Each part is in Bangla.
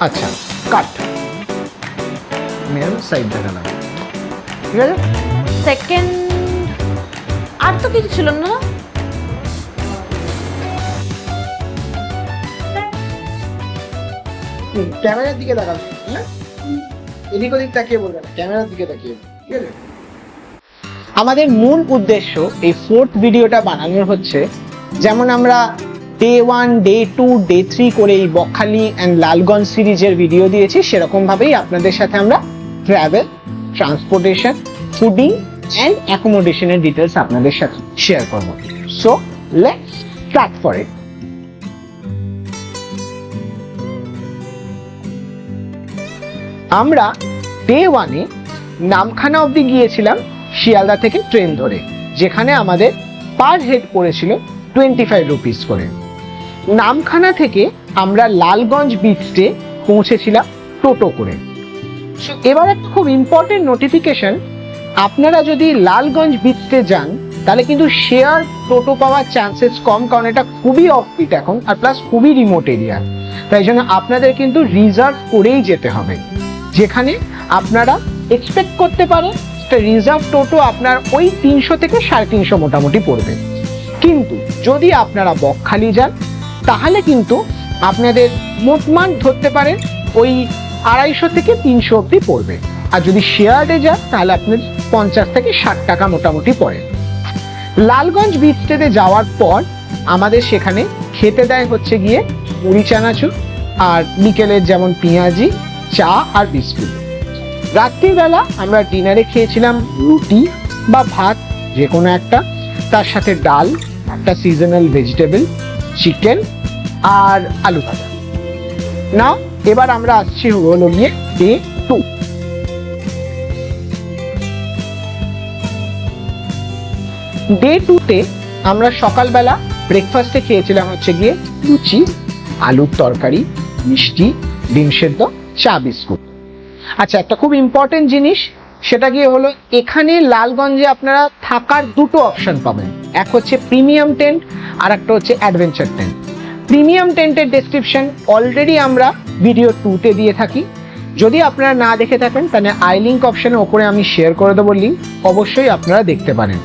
আচ্ছা কাট মেন সাইড দেখালাম, ঠিক আছে। সেকেন্ড আর তো কিছু ছিল না। ক্যামেরার দিকে তাকাবে, হ্যাঁ এদিক ওদিক তাকিয়ে বলবে না, ক্যামেরার দিকে তাকিয়ে, ঠিক আছে। আমাদের মূল উদ্দেশ্য এই ফোর্থ ভিডিওটা বানানোর হচ্ছে, যেমন আমরা ডে 1, ডে 2, ডে 3 করে এই বকখালি অ্যান্ড লালগঞ্জ সিরিজের ভিডিও দিয়েছি, সেরকম ভাবেই আপনাদের সাথে আমরা ট্রাভেল, ট্রান্সপোর্টেশন, ফুডিং অ্যান্ড অ্যাকোমোডেশনের ডিটেলস আপনাদের সাথে শেয়ার করবো। So let's start for it. আমরা ডে 1-এ নামখানা অবধি গিয়েছিলাম শিয়ালদা থেকে ট্রেন ধরে, যেখানে আমাদের পার হেড পড়েছিল 25 রুপিস করে। নামখানা থেকে আমরা লালগঞ্জ বিচে পৌঁছেছিলাম টোটো করে। এবার একটা খুব ইম্পর্টেন্ট নোটিফিকেশন, আপনারা যদি লালগঞ্জ বিচে যান তাহলে কিন্তু শেয়ার টোটো পাওয়ার চান্সেস কম, কারণ এটা খুবই অফবিট এখন, আর প্লাস খুবই রিমোট এরিয়া। তাই জন্য আপনাদের কিন্তু রিজার্ভ করেই যেতে হবে। যেখানে আপনারা এক্সপেক্ট করতে পারেন রিজার্ভ টোটো আপনার ওই 300 থেকে 350 মোটামুটি পড়বে। কিন্তু যদি আপনারা বকখালি যান তাহলে কিন্তু আপনাদের মোটমান ধরতে পারেন ওই 250 থেকে 300 অব্দি পড়বে। আর যদি শেয়ার্ডে যান তাহলে আপনার 50 থেকে 60 টাকা মোটামুটি পড়ে। লালগঞ্জ বিচটাতে যাওয়ার পর আমাদের সেখানে খেতে দেয় হচ্ছে গিয়ে মুড়ি চানাচুর, আর বিকেলের যেমন পেঁয়াজি, চা আর বিস্কুট। রাত্রিবেলা আমরা ডিনারে খেয়েছিলাম রুটি বা ভাত যে কোনো একটা, তার সাথে ডাল, একটা সিজনাল ভেজিটেবল, চিকেন আর আলু ভাজা। না এবার আমরা আসছি হলো গিয়ে ডে 2। ডে 2-তে আমরা সকালবেলা ব্রেকফাস্টে খেয়েছিলাম হচ্ছে গিয়ে লুচি, আলুর তরকারি, মিষ্টি, ডিম সেদ্ধ, চা, বিস্কুট। আচ্ছা একটা খুব ইম্পর্টেন্ট জিনিস, সেটা গিয়ে হলো এখানে লালগঞ্জে আপনারা থাকার দুটো অপশন পাবেন, এক হচ্ছে প্রিমিয়াম টেন্ট আর একটা হচ্ছে অ্যাডভেঞ্চার টেন্ট। প্রিমিয়াম টেন্টের ডেসক্রিপশন অলরেডি আমরা ভিডিও 2-তে দিয়ে থাকি, যদি আপনারা না দেখে থাকেন তাহলে আই লিঙ্ক অপশনের ওপরে আমি শেয়ার করে দেবো লিঙ্ক, অবশ্যই আপনারা দেখতে পারেন।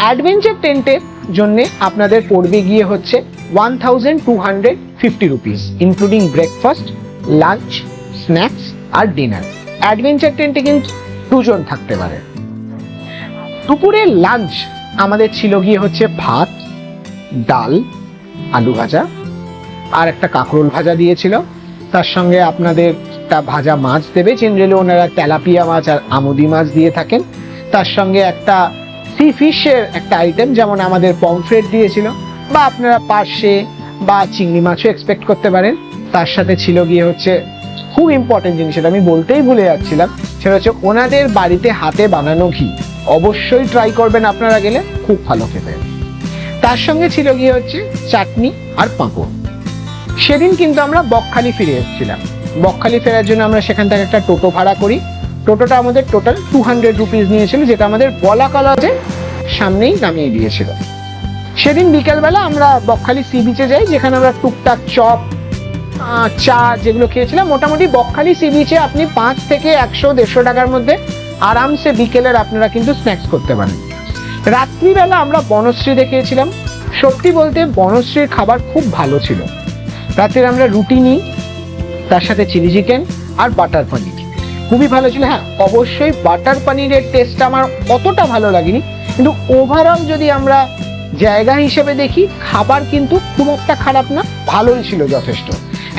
অ্যাডভেঞ্চার টেন্টের জন্য আপনাদের পড়বে গিয়ে হচ্ছে 1250 rupees, including breakfast, lunch, snacks আর ডিনার। অ্যাডভেঞ্চার টেন্টে কিন্তু 2 জন থাকতে পারে। দুপুরের লাঞ্চ আমাদের ছিল গিয়ে হচ্ছে ভাত, ডাল, আলু ভাজা আর একটা কাঁকরোল ভাজা দিয়েছিল। তার সঙ্গে আপনাদের একটা ভাজা মাছ দেবে, জেনারেলি ওনারা তেলাপিয়া মাছ আর আমুদি মাছ দিয়ে থাকেন। তার সঙ্গে একটা সি ফিশের একটা আইটেম, যেমন আমাদের পমফ্রেট দিয়েছিল, বা আপনারা পার্শে বা চিংড়ি মাছও এক্সপেক্ট করতে পারেন। তার সাথে ছিল গিয়ে হচ্ছে খুব ইম্পর্টেন্ট জিনিস, এটা আমি বলতেই ভুলে যাচ্ছিলাম, সেটা হচ্ছে ওনাদের বাড়িতে হাতে বানানো ঘি। অবশ্যই ট্রাই করবেন আপনারা গেলে, খুব ভালো খেতে। তার সঙ্গে ছিল গিয়ে হচ্ছে চাটনি আর পাঁপড়। সেদিন কিন্তু আমরা বকখালি ফিরে এসেছিলাম। বকখালি ফেরার জন্য আমরা সেখান থেকে একটা টোটো ভাড়া করি। টোটোটা আমাদের টোটাল 200 রুপিস নিয়েছিল, যেটা আমাদের বলাকলজে সামনেই নামিয়ে দিয়েছিল। সেদিন বিকেলবেলা আমরা বকখালি সি বিচে যাই, যেখানে আমরা টুকটাক চপ, চা যেগুলো খেয়েছিলাম। মোটামুটি বকখালি সি বিচে আপনি 5 থেকে 100-150 টাকার মধ্যে আরামসে বিকেলের আপনারা কিন্তু স্ন্যাক্স করতে পারেন। রাত্রিবেলা আমরা বনশ্রী দেখিয়েছিলাম। সত্যি বলতে বনশ্রীর খাবার খুব ভালো ছিল। রাত্রে আমরা রুটি নিই, তার সাথে চিলি চিকেন আর বাটার পনির, খুবই ভালো ছিল। হ্যাঁ অবশ্যই বাটার পনিরের টেস্ট আমার অতটা ভালো লাগেনি, কিন্তু ওভারঅল যদি আমরা জায়গা হিসেবে দেখি খাবার কিন্তু খুব একটা খারাপ না, ভালোই ছিল যথেষ্ট।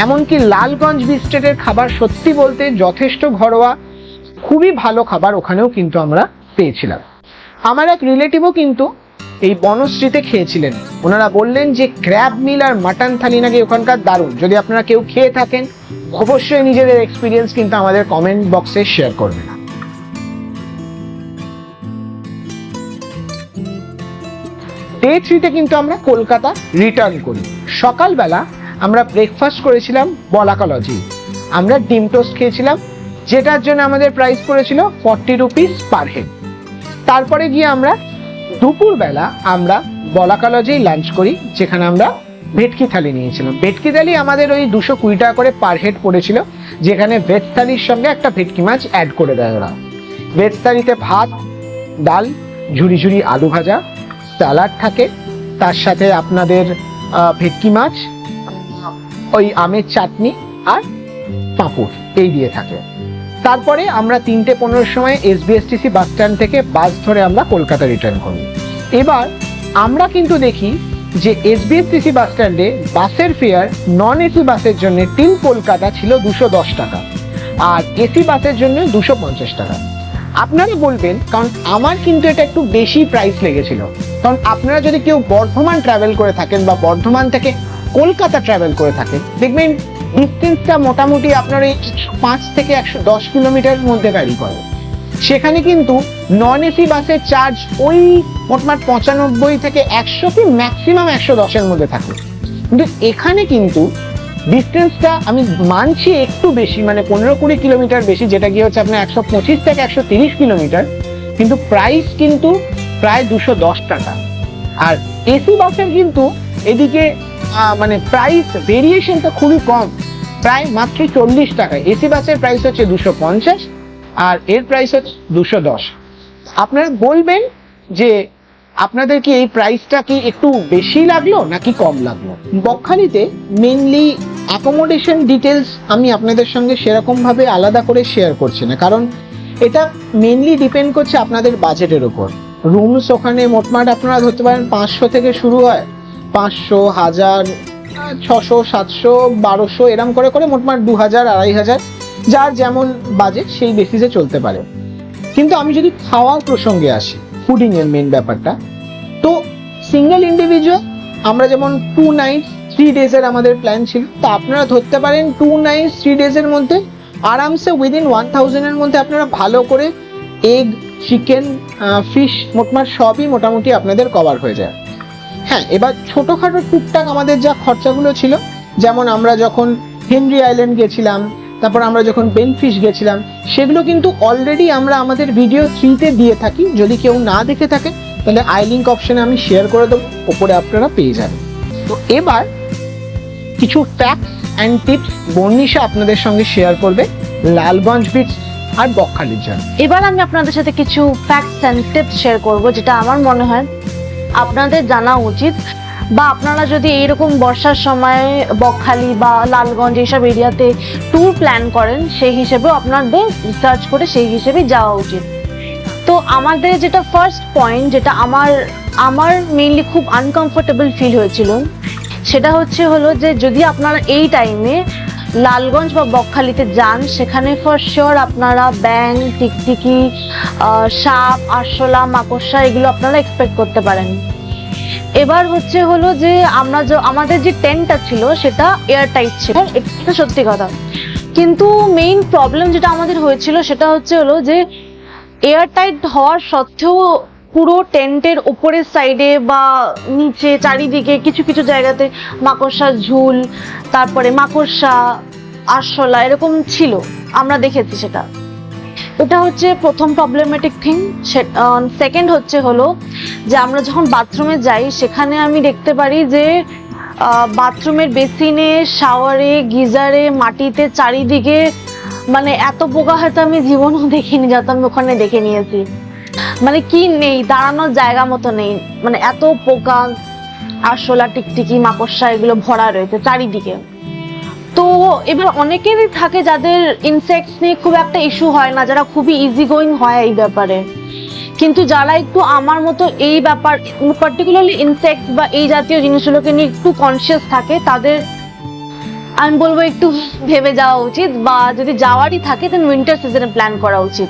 এমনকি লালগঞ্জ বিস্টেটের খাবার সত্যি বলতে যথেষ্ট ঘরোয়া, খুবই ভালো খাবার ওখানেও কিন্তু আমরা পেয়েছিলাম। আমার এক রিলেটিভও কিন্তু এই বনশ্রীতে খেয়েছিলেন। ওনারা বললেন যে ক্র্যাব মিল আর মাটন থালি নাকি ওখানকার দারুণ। যদি আপনারা কেউ খেয়ে থাকেন অবশ্যই নিজেদের এক্সপিরিয়েন্স কিন্তু আমাদের কমেন্ট বক্সে শেয়ার করবেন। ডে 3-তে কিন্তু আমরা কলকাতা রিটার্ন করি। সকালবেলা আমরা ব্রেকফাস্ট করেছিলাম বলাকলজি। আমরা ডিম টোস্ট খেয়েছিলাম, যেটার জন্য আমাদের প্রাইস পড়েছিল 40 রুপিস পার হেড। তারপরে গিয়ে আমরা দুপুরবেলা আমরা বলাকলজেই লাঞ্চ করি, যেখানে আমরা ভেটকি থালি নিয়েছিলাম। ভেটকি থালি আমাদের ওই 220 টাকা করে পার হেড পড়েছিল, যেখানে ভেজ থালির সঙ্গে একটা ভেটকি মাছ অ্যাড করে দেয় ওরা। ভেজ থালিতে ভাত, ডাল, ঝুরি ঝুরি আলু ভাজা, স্যালাড থাকে, তার সাথে আপনাদের ভেটকি মাছ, ওই আমের চাটনি আর পাঁপড় এই দিয়ে থাকে। তারপরে আমরা 3:15 সময় SBSTC বাস স্ট্যান্ড থেকে বাস ধরে আমরা কলকাতা রিটার্ন করি। এবার আমরা কিন্তু দেখি যে SBSTC বাস স্ট্যান্ডে বাসের ফেয়ার নন এসি বাসের জন্য টিল কলকাতা ছিল 210 টাকা, আর এসি বাসের জন্য 250 টাকা। আপনারা বলবেন, কারণ আমার কিন্তু এটা একটু বেশি প্রাইস লেগেছিল, কারণ আপনারা যদি কেউ বর্ধমান ট্রাভেল করে থাকেন বা বর্ধমান থেকে কলকাতা ট্রাভেল করে থাকেন, দেখবেন ডিস্টেন্সটা মোটামুটি আপনার এই 5 থেকে 110 কিলোমিটারের মধ্যে ভ্যারি করে। সেখানে কিন্তু নন এসি বাসের চার্জ ওই মোটমাট 95 থেকে 100 কি ম্যাক্সিমাম 110-এর মধ্যে থাকে। কিন্তু এখানে কিন্তু ডিস্টেন্সটা আমি মানছি একটু বেশি, মানে 15-20 কিলোমিটার বেশি, যেটা গিয়ে হচ্ছে আপনার 125 থেকে 130 কিলোমিটার, কিন্তু প্রাইস কিন্তু প্রায় 210 টাকা। আর এসি বাসের কিন্তু এদিকে মানে প্রাইস ভেরিয়েশনটা খুবই কম, প্রায় মাত্র 40 টাকা। এসি বাসের প্রাইস হচ্ছে 250 আর এর প্রাইস হচ্ছে 210। আপনারা বলবেন যে আপনাদের কি এই প্রাইসটা কি একটু বেশি লাগলো নাকি কম লাগলো? বকখালিতে মেইনলি অ্যাকোমোডেশন ডিটেলস আমি আপনাদের সঙ্গে সেরকম ভাবে আলাদা করে শেয়ার করছি না, কারণ এটা মেইনলি ডিপেন্ড করছে আপনাদের বাজেটের উপর। রুমস ওখানে মোটমাট আপনারা ধরতে পারেন 500 থেকে শুরু হয়, 500, 1000, 600, 700, 1200 এরম করে করে মোটমাট 2000, 2500, যার যেমন বাজেট সেই বেসিসে চলতে পারে। কিন্তু আমি যদি খাওয়ার প্রসঙ্গে আসি, ফুডিং এর মেন ব্যাপারটা, তো সিঙ্গেল ইন্ডিভিজুয়াল আমরা যেমন 2 nights 3 days এর আমাদের প্ল্যান ছিল, তো আপনারা ধরতে পারেন 2 nights 3 days এর মধ্যে আরামসে উইদিন 1000 এর মধ্যে আপনারা ভালো করে এগ, চিকেন, ফিশ মোটমাট সবই মোটামুটি আপনাদের কভার হয়ে যায়। হ্যাঁ, এবার ছোটোখাটো টুকটাক আমাদের যা খরচাগুলো ছিল, যেমন আমরা যখন হেনরি আইল্যান্ড গেছিলাম, তারপর আমরা যখন বেনফিশ গেছিলাম, সেগুলো কিন্তু অলরেডি আমরা আমাদের ভিডিও 3-তে দিয়ে থাকি। যদি কেউ না দেখে থাকে তাহলে আই লিঙ্ক অপশনে আমি শেয়ার করে দেবো, ওপরে আপনারা পেয়ে যাবেন। তো এবার কিছু ফ্যাক্টস অ্যান্ড টিপস বর্ণিশা আপনাদের সঙ্গে শেয়ার করবে লালগঞ্জ বিচ আর বকখালির জন্য। এবার আমি আপনাদের সাথে কিছু ফ্যাক্টস অ্যান্ড টিপস শেয়ার করব, যেটা আমার মনে হয় আপনাদের জানা উচিত, বা আপনারা যদি এইরকম বর্ষার সময় বকখালি বা লালগঞ্জ এইসব এরিয়াতে ট্যুর প্ল্যান করেন, সেই হিসেবেও আপনাদের রিসার্চ করে সেই হিসেবে যাওয়া উচিত। তো আমাদের যেটা ফার্স্ট পয়েন্ট, যেটা আমার মেইনলি খুব আনকমফোর্টেবল ফিল হয়েছিল, সেটা হলো যে যদি আপনারা এই টাইমে লালগঞ্জ বা বকখালিতে যান, সেখানে ফর শিওর আপনারা ব্যাঙ, টিকটিকি, সাপ, আরশোলা, মাকড়সা এগুলো আপনারা এক্সপেক্ট করতে পারেন। এবার হলো যে আমাদের যে টেন্টটা ছিল সেটা এয়ার টাইট ছিল, এটা সত্যি কথা। কিন্তু মেইন প্রবলেম যেটা আমাদের হয়েছিল সেটা হলো যে এয়ার টাইট হওয়ার সত্ত্বেও পুরো টেন্টের উপরের সাইডে বা নিচে চারিদিকে কিছু কিছু জায়গাতে মাকড়সার ঝুল, তারপরে মাকড়সা, আরশোলা এরকম ছিল, আমরা দেখেছি সেটা। এটা হচ্ছে প্রথম প্রবলেমেটিক থিং। সেকেন্ড হলো যে আমরা যখন বাথরুমে যাই, সেখানে আমি দেখতে পারি যে বাথরুমের বেসিনে, শাওয়ারে, গিজারে, মাটিতে চারিদিকে মানে এত পোকা হয়তো আমি জীবনও দেখিনি, যত আমি ওখানে দেখে নিয়েছি। মানে কি নেই, দাঁড়ানোর জায়গা মতো নেই, মানে এত পোকা, আরশোলা, টিকটিকি, মাকড়সা এগুলো ভরা রয়েছে চারিদিকে। তো এবার অনেকেরই থাকে যাদের ইনসেক্টস নিয়ে খুব একটা ইস্যু হয় না, যারা খুবই ইজি গোয়িং হয় এই ব্যাপারে। কিন্তু যারা একটু আমার মতো এই ব্যাপার পার্টিকুলারলি ইনসেক্টস বা এই জাতীয় জিনিসগুলোকে নিয়ে একটু কনসিয়াস থাকে, তাদের আমি বলবো একটু ভেবে যাওয়া উচিত, বা যদি যাওয়ারই থাকে দেন উইন্টার সিজনে প্ল্যান করা উচিত।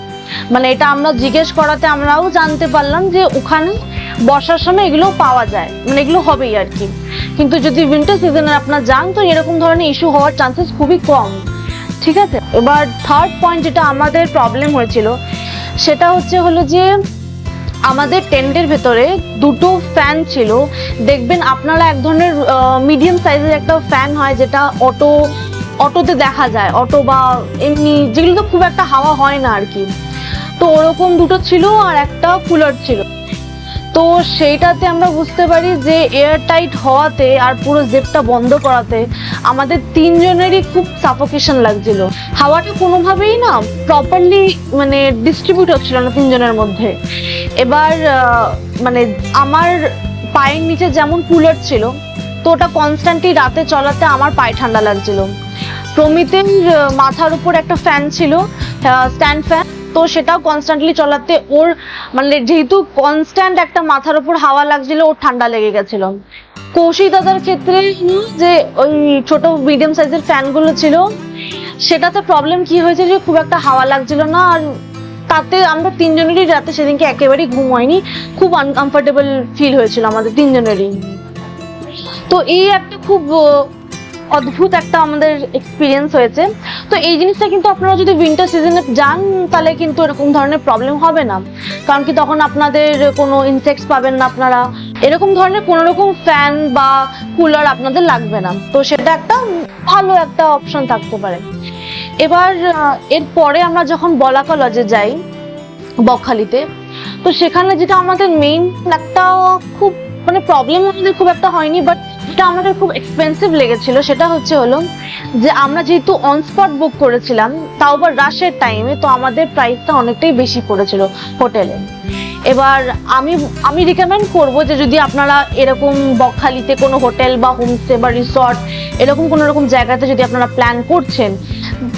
মানে এটা আমরা জিজ্ঞেস করাতে আমরাও জানতে পারলাম যে ওখানে বর্ষার সময় এগুলো পাওয়া যায়, মানে এগুলো হবেই আর কি। কিন্তু যদি উইন্টার সিজনে আপনার যান, তো এরকম ধরনের ইস্যু হওয়ার চান্সেস খুবই কম, ঠিক আছে। এবার থার্ড পয়েন্ট যেটা আমাদের প্রবলেম হয়েছিল, সেটা হলো যে আমাদের টেন্টের ভেতরে 2টো ফ্যান ছিল। দেখবেন আপনারা এক ধরনের মিডিয়াম সাইজের একটা ফ্যান হয়, যেটা অটোতে দেখা যায়, অটো বা এমনি যেগুলো তো খুব একটা হাওয়া হয় না আর কি। তো ওরকম 2টো ছিল, আর একটা কুলার ছিল। তো সেইটাতে আমরা বুঝতে পারি যে এয়ার টাইট হওয়াতে আর পুরো জেপটা বন্ধ করাতে আমাদের তিনজনেরই খুব সাফোকেশন লাগছিল। হাওয়াটা কোনোভাবেই না প্রপারলি মানে ডিস্ট্রিবিউট হচ্ছিল না তিনজনের মধ্যে। এবার মানে আমার পায়ের নিচে যেমন কুলার ছিল, তো ওটা কনস্ট্যান্টলি রাতে চলাতে আমার পায়ে ঠান্ডা লাগছিল। প্রমিতের মাথার উপর একটা ফ্যান ছিল, স্ট্যান্ড ফ্যান, তো সেটাও কনস্ট্যান্টলি চলাতে ওর মানে যেহেতু কনস্ট্যান্ট একটা মাথার উপর হাওয়া লাগছিল, ওর ঠান্ডা লেগে গেছিল। কৌশিক দাদার ক্ষেত্রে যে ওই ছোট মিডিয়াম সাইজের ফ্যানগুলো ছিল, সেটাতে প্রবলেম কি হয়েছে যে খুব একটা হাওয়া লাগছিল না, আর তাতে আমরা তিনজনেরই রাতে সেদিনকে একেবারেই ঘুম হয়নি, খুব আনকমফোর্টেবল ফিল হয়েছিল আমাদের তিনজনেরই। তো এই একটা খুব অদ্ভুত একটা আমাদের এক্সপিরিয়েন্স হয়েছে। তো এই জিনিসটা কিন্তু আপনারা যদি উইন্টার সিজনে যান তাহলে কিন্তু এরকম ধরনের প্রবলেম হবে না, কারণ কি তখন আপনাদের কোনো ইনসেক্টস পাবেন না, আপনারা এরকম ধরনের কোনো রকম ফ্যান বা কুলার আপনাদের লাগবে না। তো সেটা একটা ভালো একটা অপশন থাকতে পারে। এবার এরপরে আমরা যখন বলাকা লজে যাই বকখালিতে, তো সেখানে যেটা আমাদের মেইন একটা খুব মানে প্রবলেম আমাদের খুব একটা হয়নি, বাট যেটা আমাদের খুব এক্সপেন্সিভ লেগেছিল সেটা হলো যে আমরা যেহেতু অন স্পট বুক করেছিলাম, তাও আবার রাশের টাইমে, তো আমাদের প্রাইসটা অনেকটাই বেশি পড়েছিল হোটেলে। এবার আমি রিকমেন্ড করবো যে যদি আপনারা এরকম বকখালিতে কোনো হোটেল বা হোমস্টে বা রিসর্ট এরকম কোনো রকম জায়গাতে যদি আপনারা প্ল্যান করছেন,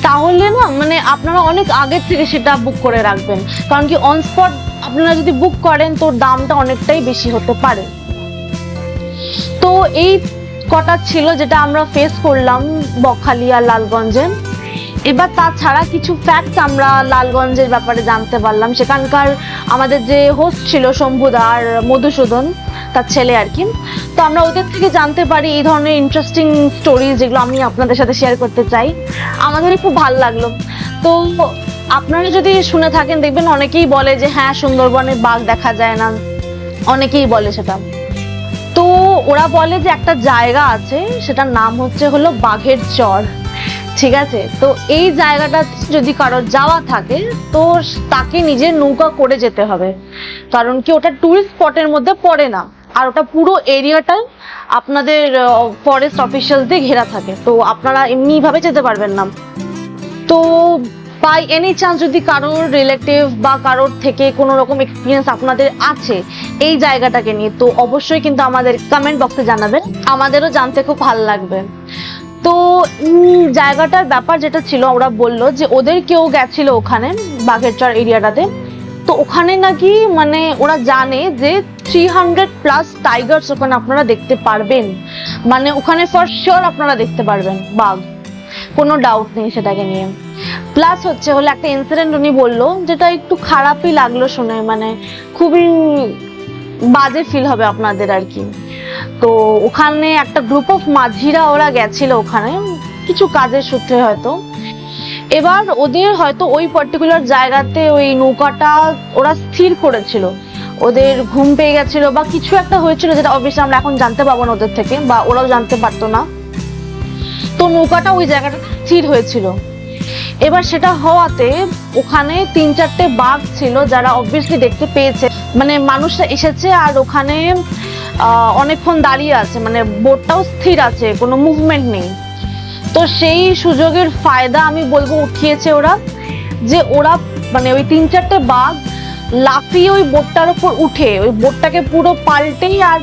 তাহলে না মানে আপনারা অনেক আগের থেকে সেটা বুক করে রাখবেন, কারণ কি অন স্পট আপনারা যদি বুক করেন তো দামটা অনেকটাই বেশি হতে পারে। তো এই কটা ছিল যেটা আমরা ফেস করলাম বকখালি আর লালগঞ্জে। এবার তাছাড়া কিছু ফ্যাক্টস আমরা লালগঞ্জের ব্যাপারে জানতে পারলাম। সেখানকার আমাদের যে হোস্ট ছিল শম্ভুদা আর মধুসূদন তার ছেলে আর কি, তো আমরা ওদের থেকে জানতে পারি এই ধরনের ইন্টারেস্টিং স্টোরি, যেগুলো আমি আপনাদের সাথে শেয়ার করতে চাই। আমাদেরই খুব ভালো লাগলো। তো আপনারা যদি শুনে থাকেন দেখবেন অনেকেই বলে যে হ্যাঁ সুন্দরবনে বাঘ দেখা যায় না, অনেকেই বলে সেটা। তো ওরা বলে যে একটা জায়গা আছে, সেটার নাম হলো বাঘের চর, ঠিক আছে? তো এই জায়গাটা যদি কারোর যাওয়া থাকে তো তাকে নিজের নৌকা করে যেতে হবে, কারণ কি ওটা টুরিস্ট স্পটের মধ্যে পড়ে না, আর ওটা পুরো এরিয়াটাই আপনাদের ফরেস্ট অফিসিয়াল দিয়ে ঘেরা থাকে, তো আপনারা এমনি ভাবে যেতে পারবেন না। তো বাই এনি চান্স যদি কারোর রিলেটিভ বা কারোর থেকে কোনো রকম এক্সপিরিয়েন্স আপনাদের আছে এই জায়গাটাকে নিয়ে, তো অবশ্যই কিন্তু আমাদের কমেন্ট বক্সে জানাবেন, আমাদেরও জানতে খুব ভালো লাগবে। তো জায়গাটার ব্যাপার যেটা ছিল, ওরা বললো যে ওদের কেউ গেছিল ওখানে বাঘেরচর এরিয়াটাতে, তো ওখানে নাকি মানে ওরা জানে যে 300+ টাইগার্স ওখানে আপনারা দেখতে পারবেন, মানে ওখানে ফর শিওর আপনারা দেখতে পারবেন বাঘ, কোনো ডাউট নেই সেটাকে নিয়ে। প্লাস একটা ইনসিডেন্ট উনি বললো যেটা একটু খারাপই লাগলো শুনে, মানে খুবই বাজে ফিল হবে আপনাদের আর কি। তো ওখানে একটা গ্রুপ অফ মাঝিরা ওরা গেছিল ওখানে কিছু কাজের সূত্রে হয়তো। এবার ওদের হয়তো ওই পার্টিকুলার জায়গাতে ওই নৌকাটা ওরা স্থির করেছিল, ওদের ঘুম পেয়ে গেছিল বা কিছু একটা হয়েছিল, যেটা অবশ্যই আমরা এখন জানতে পারবো না ওদের থেকে, বা ওরাও জানতে পারতো না। তো নৌকাটা ওই জায়গাটা স্থির হয়েছিল। এবার সেটা হওয়াতে ওখানে 3-4টে বাঘ ছিল যারা অবভিয়াসলি দেখতে পেয়েছে, মানে মানুষরা এসেছে আর ওখানে অনেকক্ষণ দাঁড়িয়ে আছে, মানে বোটটাও স্থির আছে, কোনো মুভমেন্ট নেই। তো সেই সুযোগের ফায়দা আমি বলবো উঠিয়েছে ওরা, যে ওরা মানে ওই 3-4টে বাঘ লাফিয়ে ওই বোটটার উপর উঠে ওই বোটটাকে পুরো পাল্টেই, আর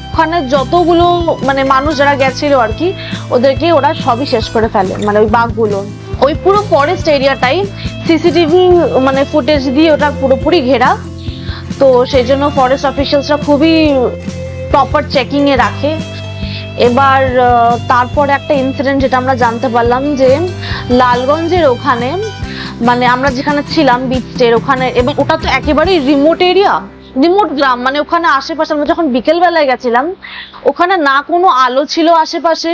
ওখানে যতগুলো মানে মানুষ যারা গেছিল আর কি ওদেরকে ওরা সবই শেষ করে ফেলে, মানে ওই বাঘগুলো। ওই পুরো ফরেস্ট এরিয়াটাই সিসিটিভি মানে ফুটেজ দিয়ে ওটা পুরোপুরি ঘেরা, তো সেই জন্য ফরেস্ট অফিসিয়ালসরা খুবই প্রপার চেকিং এ রাখে। এবার তারপর একটা ইনসিডেন্ট যেটা আমরা জানতে পারলাম যে লালগঞ্জের ওখানে মানে আমরা যেখানে ছিলাম বিচ স্টের ওখানে, এবং ওটা তো একেবারেই রিমোট এরিয়া, রিমোট গ্রাম, মানে ওখানে আশেপাশে আমরা যখন বিকেল বেলায় গেছিলাম ওখানে না কোনো আলো ছিল আশেপাশে,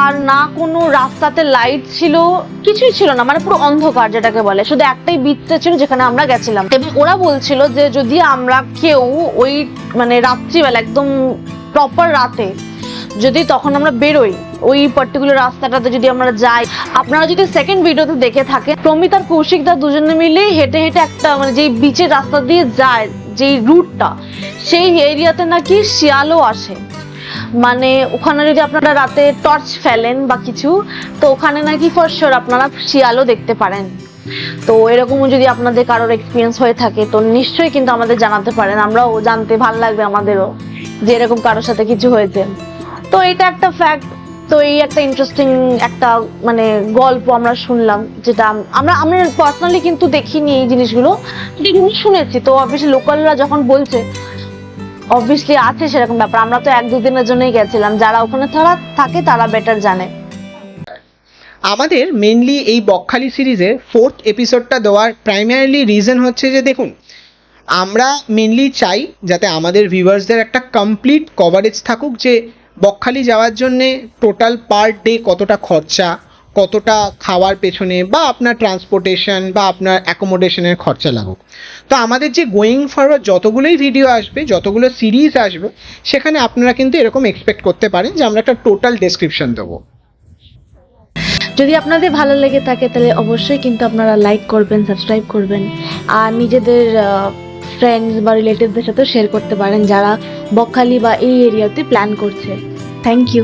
আর না কোনো রাস্তাতে লাইট ছিল, কিছুই ছিল না, মানে পুরো অন্ধকার যেটাকে বলে। শুধু একটাই বিচটা ছিল যেখানে আমরা গেছিলাম। এবং ওরা বলছিল যে যদি আমরা কেউ ওই মানে রাত্রিবেলা একদম প্রপার রাতে যদি তখন আমরা বেরোই ওই পার্টিকুলার রাস্তাটাতে যদি আমরা যাই, আপনারা যদি সেকেন্ড ভিডিওতে দেখে থাকেন প্রমিত আর কৌশিক দা দুজনে মিলে হেঁটে হেঁটে একটা মানে যে বিচের রাস্তা দিয়ে যেই রুটটা, সেই এরিয়াতে নাকি শিয়ালও আসে। মানে ওখানে যদি আপনারা রাতে টর্চ ফেলেন বা কিছু, তো ওখানে নাকি ফর শিওর আপনারা শিয়ালও দেখতে পারেন। তো এরকমও যদি আপনাদের কারোর এক্সপিরিয়েন্স হয়ে থাকে তো নিশ্চয়ই কিন্তু আমাদের জানাতে পারেন, আমরাও জানতে ভালো লাগবে আমাদেরও যে এরকম কারোর সাথে কিছু হয়েছে। তো এটা একটা ফ্যাক্ট। তো এই একটা ইন্টারেস্টিং একটা মানে গল্প আমরা শুনলাম, যেটা আমরা পার্সোনালি কিন্তু দেখিনি এই জিনিসগুলো, কিন্তু শুনেছি। তো অবভিয়াসলি লোকালরা যখন বলছে অবভিয়াসলি আছে সেরকম ব্যাপার। আমরা তো 1-2 দিনের জন্যই গেছিলাম, যারা ওখানে থাকে তারা বেটার জানে। আমাদের মেনলি এই বকখালি সিরিজের 4th এপিসোডটা দেওয়ার প্রাইমারিলি রিজন হচ্ছে যে দেখুন, আমরা মেনলি চাই যাতে আমাদের ভিউয়ার্সদের একটা কমপ্লিট কভারেজ থাকুক, যে বকখালি যাওয়ার জন্যে টোটাল পার ডে কতটা খরচা, কতটা খাওয়ার পেছনে বা আপনার ট্রান্সপোর্টেশন বা আপনার অ্যাকোমোডেশনের খরচা লাগুক। তো আমাদের যে গোয়িং ফরওয়ার্ড যতগুলোই ভিডিও আসবে, যতগুলো সিরিজ আসবে, সেখানে আপনারা কিন্তু এরকম এক্সপেক্ট করতে পারেন যে আমরা একটা টোটাল ডেসক্রিপশন দেবো। যদি আপনাদের ভালো লেগে থাকে তাহলে অবশ্যই কিন্তু আপনারা লাইক করবেন, সাবস্ক্রাইব করবেন, আর নিজেদের ফ্রেন্ডস বা রিলেটিভদের সাথে শেয়ার করতে পারেন যারা বকখালি বা এই এরিয়াতে প্ল্যান করছে। Thank you.